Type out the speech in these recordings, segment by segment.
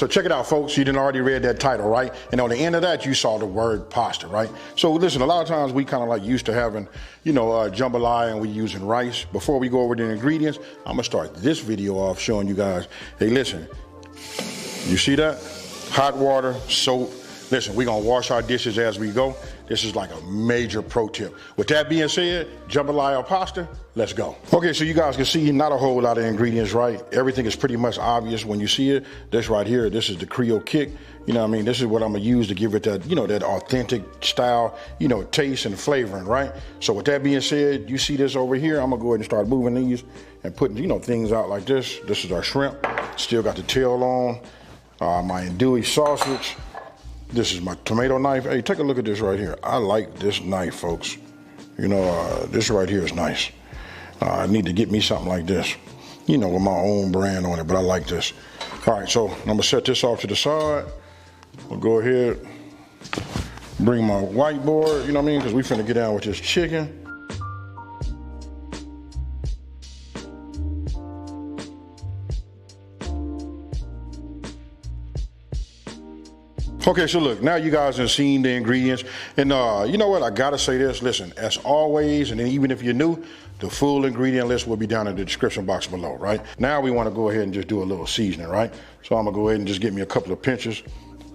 So check it out, folks. You didn't already read that title, right? And on the end of that, you saw the word pasta, right? So listen, a lot of times we kind of like used to having, jambalaya, and we using rice. Before we go over the ingredients, I'm gonna start this video off showing you guys, hey, listen, you see that? Hot water, soap. Listen, we're gonna wash our dishes as we go. This is like a major pro tip. With that being said, jambalaya pasta, let's go. Okay, so you guys can see not a whole lot of ingredients, right? Everything is pretty much obvious when you see it. This right here, this is the Creole Kick. You know what I mean? This is what I'm gonna use to give it that, that authentic style, taste and flavoring, right? So with that being said, you see this over here, I'm gonna go ahead and start moving these and putting, things out like this. This is our shrimp. Still got the tail on. My Andouille sausage. This is my tomato knife. Hey, take a look at this right here. I like this knife, folks. This right here is nice. I need to get me something like this, with my own brand on it, but I like this. All right, so I'm gonna set this off to the side. We'll go ahead, bring my whiteboard, because we finna get down with this chicken. Okay, so look, now you guys have seen the ingredients, and you know what, I gotta say this, listen, as always, and then even if you're new, the full ingredient list will be down in the description box below, right? Now we wanna go ahead and just do a little seasoning, right? So I'm gonna go ahead and just get me a couple of pinches.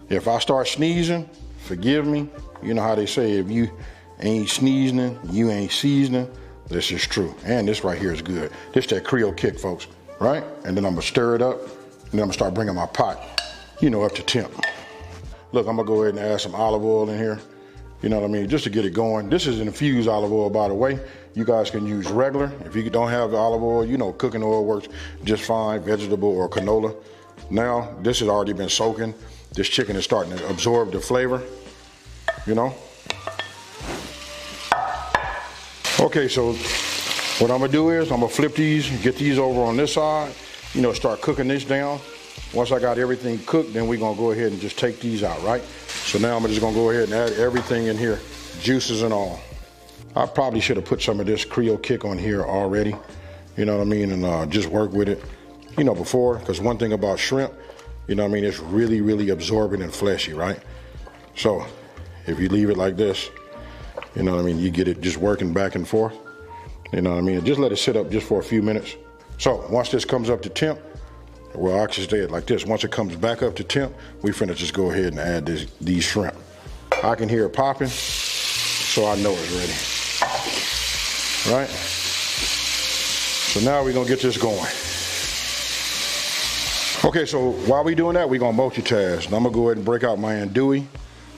If I start sneezing, forgive me. You know how they say, if you ain't sneezing, you ain't seasoning. This is true, and this right here is good. This that Creole Kick, folks, right? And then I'm gonna stir it up, and then I'm gonna start bringing my pot, up to temp. Look, I'm gonna go ahead and add some olive oil in here. You know what I mean? Just to get it going. This is infused olive oil, by the way. You guys can use regular. If you don't have the olive oil, cooking oil works just fine, vegetable or canola. Now, this has already been soaking. This chicken is starting to absorb the flavor, Okay, so what I'm gonna do is I'm gonna flip these, get these over on this side, start cooking this down. Once I got everything cooked, then we're gonna go ahead and just take these out, right? So now I'm just gonna go ahead and add everything in here, juices and all. I probably should have put some of this Creole Kick on here already, and just work with it, before, because one thing about shrimp, it's really, really absorbent and fleshy, right? So if you leave it like this, you get it just working back and forth, just let it sit up just for a few minutes. So once this comes up to temp, well, I actually say it like this. Once it comes back up to temp, we finna just go ahead and add these shrimp. I can hear it popping, so I know it's ready. Right? So now we're gonna get this going. Okay, so while we doing that, we're gonna multitask. And I'm gonna go ahead and break out my andouille,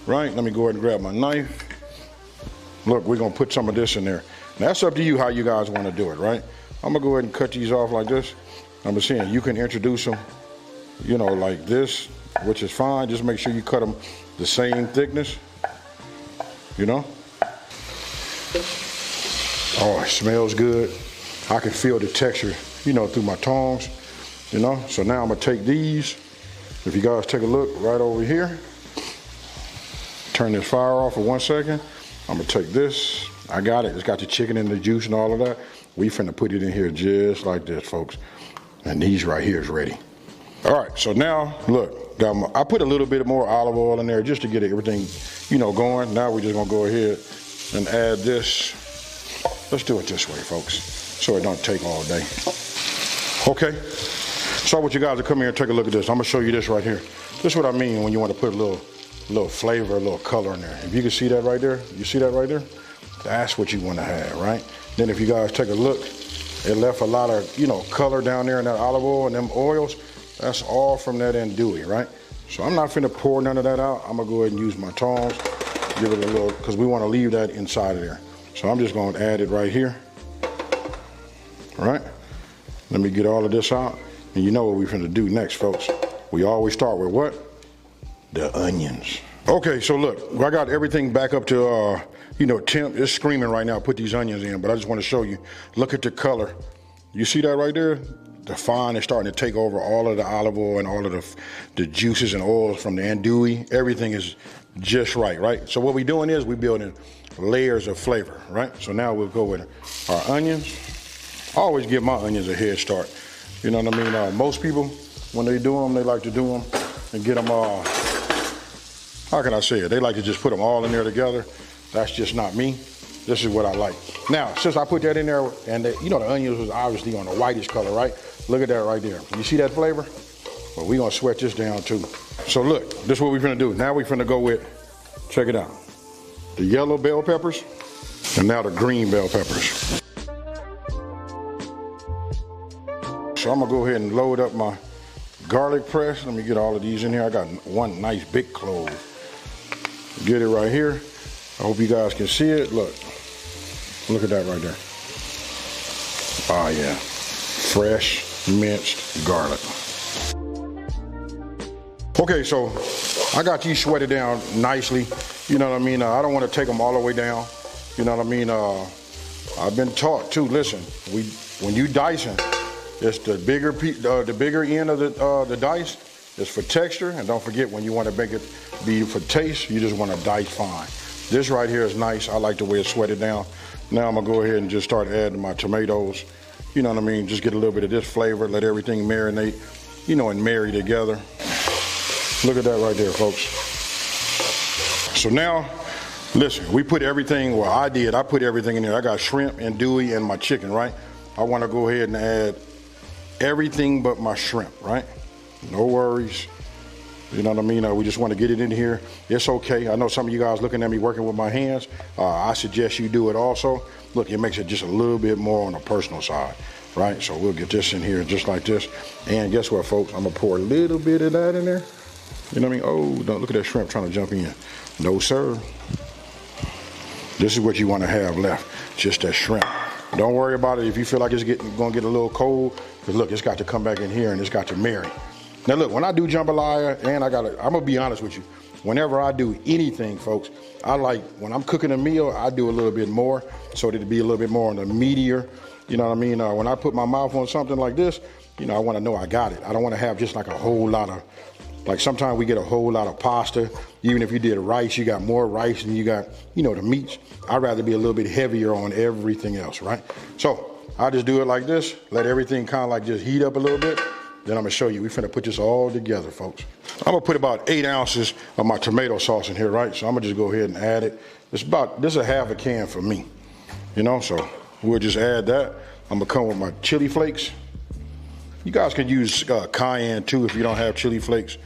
right? Let me go ahead and grab my knife. Look, we're gonna put some of this in there. Now, that's up to you how you guys wanna do it, right? I'm gonna go ahead and cut these off like this. I'm just saying, you can introduce them, like this, which is fine. Just make sure you cut them the same thickness, Oh, it smells good. I can feel the texture, through my tongs, So now I'm gonna take these. If you guys take a look right over here, turn this fire off for 1 second. I'm gonna take this. I got it. It's got the chicken and the juice and all of that. We finna put it in here just like this, folks. And these right here is ready. All right, so now, look, I put a little bit more olive oil in there just to get everything, going. Now we're just gonna go ahead and add this. Let's do it this way, folks, so it don't take all day. Okay, so I want you guys to come here and take a look at this. I'm gonna show you this right here. This is what I mean when you want to put a little flavor, a little color in there. If you can see that right there, you see that right there? That's what you want to have, right? Then if you guys take a look, it left a lot of, color down there in that olive oil and them oils. That's all from that andouille, right? So I'm not finna pour none of that out. I'm gonna go ahead and use my tongs, give it a little, because we wanna leave that inside of there. So I'm just gonna add it right here, right? Let me get all of this out. And you know what we're finna do next, folks. We always start with what? The onions. Okay, so look, I got everything back up to, temp. It's screaming right now, put these onions in, but I just want to show you. Look at the color. You see that right there? The fine is starting to take over all of the olive oil and all of the juices and oils from the andouille. Everything is just right? So what we're doing is we're building layers of flavor, right? So now we'll go with our onions. I always give my onions a head start. You know what I mean? Most people, when they do them, they like to do them and get them all, how can I say it? They like to just put them all in there together. That's just not me. This is what I like. Now, since I put that in there, and you know the onions was obviously on the whitish color, right? Look at that right there. You see that flavor? Well, we're gonna sweat this down too. So look, this is what we're gonna do. Now we're gonna go with, check it out, the yellow bell peppers, and now the green bell peppers. So I'm gonna go ahead and load up my garlic press. Let me get all of these in here. I got one nice big clove. Get it right here. I hope you guys can see it. Look at that right there. Oh yeah, fresh minced garlic. Okay, so I got these sweated down nicely. You know what I mean? I don't want to take them all the way down. You know what I mean? I've been taught too. Listen, when you dicing, it's the bigger end of the dice is for texture, and don't forget when you want to make it be for taste, you just want to dice fine. This right here is nice. I like the way it's sweated down. Now I'm gonna go ahead and just start adding my tomatoes. You know what I mean? Just get a little bit of this flavor, let everything marinate, you know, and marry together. Look at that right there, folks. So now, listen, we put everything, well I put everything in there. I got shrimp, andouille, and my chicken, right? I wanna go ahead and add everything but my shrimp, right? No worries. You know what I mean? We just want to get it in here. It's okay. I know some of you guys looking at me working with my hands. I suggest you do it also. Look, it makes it just a little bit more on the personal side, right? So we'll get this in here just like this. And guess what, folks? I'm going to pour a little bit of that in there. You know what I mean? Oh, don't look at that shrimp trying to jump in. No, sir. This is what you want to have left, just that shrimp. Don't worry about it if you feel like it's going to get a little cold, because look, it's got to come back in here and it's got to marry. Now look, when I do jambalaya, and I'm gonna be honest with you, whenever I do anything, folks, I like, when I'm cooking a meal, I do a little bit more, so that it'd be a little bit more on the meatier, you know what I mean? When I put my mouth on something like this, you know, I wanna know I got it. I don't wanna have just like a whole lot of, like sometimes we get a whole lot of pasta. Even if you did rice, you got more rice than you got, you know, the meats. I'd rather be a little bit heavier on everything else, right? So I just do it like this, let everything kind of like just heat up a little bit. Then I'm gonna show you, we finna put this all together, folks. I'm gonna put about 8 ounces of my tomato sauce in here, right? So I'm gonna just go ahead and add it. This is a half a can for me, you know? So we'll just add that. I'm gonna come with my chili flakes. You guys can use cayenne too if you don't have chili flakes.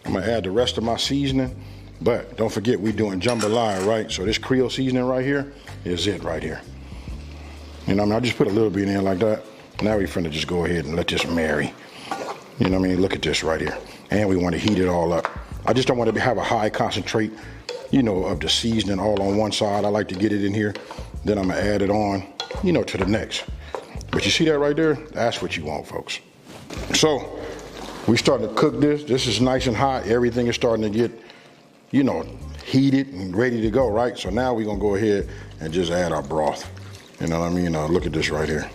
I'm gonna add the rest of my seasoning, but don't forget we doing jambalaya, right? So this Creole seasoning right here is it right here. You know what I mean? I just put a little bit in like that. Now we finna just go ahead and let this marry. You know what I mean? Look at this right here. And we want to heat it all up. I just don't want to have a high concentrate, you know, of the seasoning all on one side. I like to get it in here. Then I'm going to add it on, you know, to the next. But you see that right there? That's what you want, folks. So we starting to cook this. This is nice and hot. Everything is starting to get, you know, heated and ready to go, right? So now we're going to go ahead and just add our broth. You know what I mean? Look at this right here.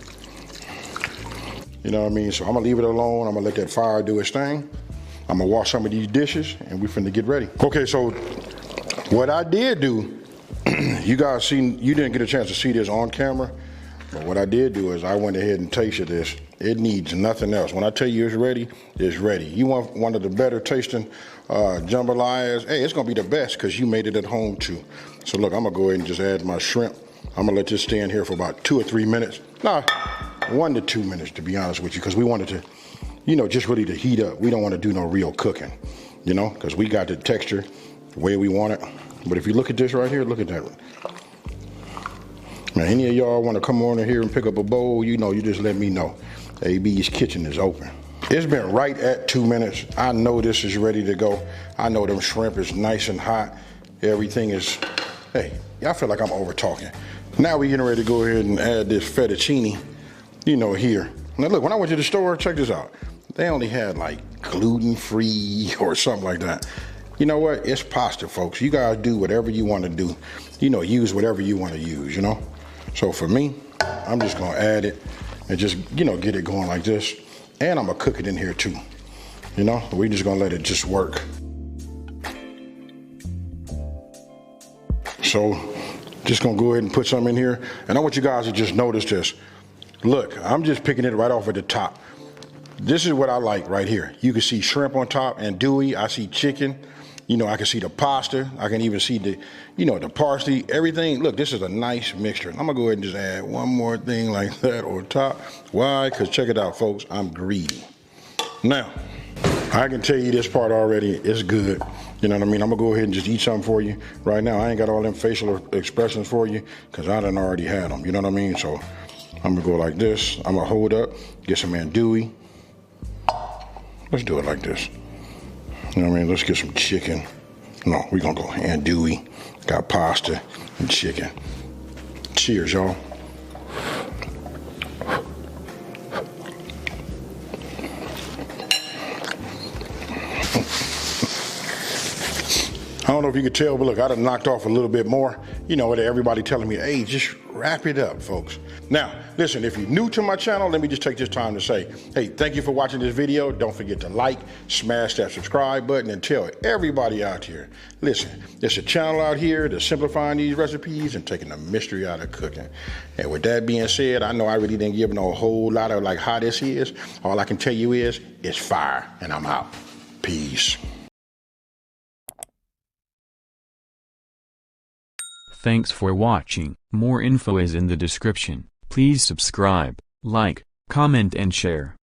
You know what I mean? So I'm gonna leave it alone. I'm gonna let that fire do its thing. I'm gonna wash some of these dishes and we finna get ready. Okay, so what I did do, you guys seen, you didn't get a chance to see this on camera, but what I did do is I went ahead and tasted this. It needs nothing else. When I tell you it's ready, it's ready. You want one of the better tasting jambalayas, hey, it's gonna be the best because you made it at home too. So look, I'm gonna go ahead and just add my shrimp. I'm gonna let this stand here for about 2 or 3 minutes. Nah, 1 to 2 minutes to be honest with you, because we wanted to, you know, just really to heat up. We don't want to do no real cooking, you know, because we got the texture the way we want it. But if you look at this right here, look at that. Now, any of y'all want to come on in here and pick up a bowl, you know, you just let me know. AB's Kitchen is open. It's been right at 2 minutes. I know this is ready to go. I know them shrimp is nice and hot. Everything is, hey, I feel like I'm over talking. Now we're getting ready to go ahead and add this fettuccine, you know, here. Now look, when I went to the store, check this out. They only had like gluten-free or something like that. You know what? It's pasta, folks. You guys do whatever you want to do. You know, use whatever you want to use, you know? So for me, I'm just going to add it and just, you know, get it going like this. And I'm going to cook it in here too. You know, we're just going to let it just work. So just going to go ahead and put some in here. And I want you guys to just notice this. Look, I'm just picking it right off at the top. This is what I like right here. You can see shrimp on top, andouille. I see chicken. You know, I can see the pasta. I can even see the, you know, the parsley, everything. Look, this is a nice mixture. I'm gonna go ahead and just add one more thing like that on top. Why? Because check it out, folks, I'm greedy. Now, I can tell you this part already, it's good. You know what I mean? I'm gonna go ahead and just eat something for you right now. I ain't got all them facial expressions for you because I done already had them. You know what I mean? So I'm gonna go like this. I'm gonna hold up, get some andouille. Let's do it like this. You know what I mean? Let's get some chicken. No, we're gonna go andouille. Got pasta and chicken. Cheers, y'all. I don't know if you could tell, but look, I done knocked off a little bit more. You know, everybody telling me, hey, just wrap it up, folks. Now, listen, if you're new to my channel, let me just take this time to say, hey, thank you for watching this video. Don't forget to like, smash that subscribe button, and tell everybody out here, listen, there's a channel out here that's simplifying these recipes and taking the mystery out of cooking. And with that being said, I know I really didn't give no whole lot of like how this is. All I can tell you is, it's fire, and I'm out. Peace. Thanks for watching. More info is in the description. Please subscribe, like, comment and share.